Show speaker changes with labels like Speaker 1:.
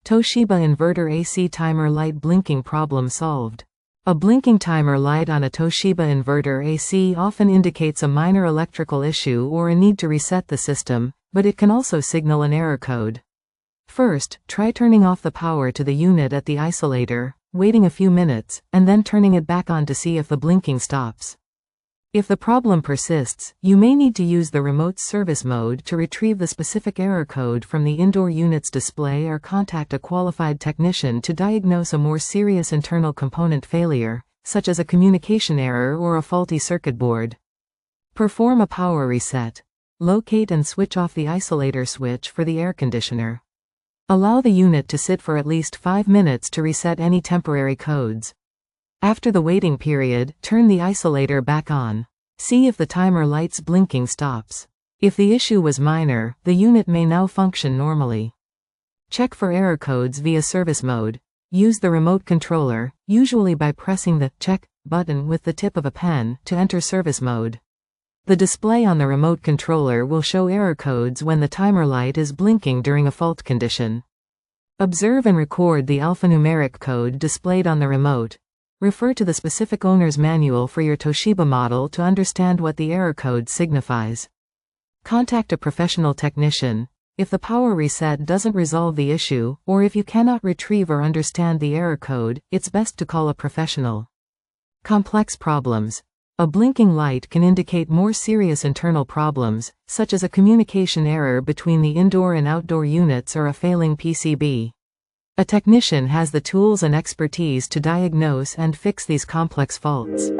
Speaker 1: Toshiba Inverter AC timer light blinking problem solved. A blinking timer light on a Toshiba Inverter AC often indicates a minor electrical issue or a need to reset the system, but it can also signal an error code. First, try turning off the power to the unit at the isolator, waiting a few minutes, and then turning it back on to see if the blinking stops. If the problem persists, you may need to use the remote service mode to retrieve the specific error code from the indoor unit's display or contact a qualified technician to diagnose a more serious internal component failure, such as a communication error or a faulty circuit board. Perform a power reset. Locate and switch off the isolator switch for the air conditioner. Allow the unit to sit for at least 5 minutes to reset any temporary codes. After the waiting period, turn the isolator back on. See if the timer light's blinking stops. If the issue was minor, the unit may now function normally. Check for error codes via service mode. Use the remote controller, usually by pressing the check button with the tip of a pen, to enter service mode. The display on the remote controller will show error codes when the timer light is blinking during a fault condition. Observe and record the alphanumeric code displayed on the remote. Refer to the specific owner's manual for your Toshiba model to understand what the error code signifies. Contact a professional technician. If the power reset doesn't resolve the issue, or if you cannot retrieve or understand the error code, it's best to call a professional. Complex problems. A blinking light can indicate more serious internal problems, such as a communication error between the indoor and outdoor units or a failing PCB. A technician has the tools and expertise to diagnose and fix these complex faults.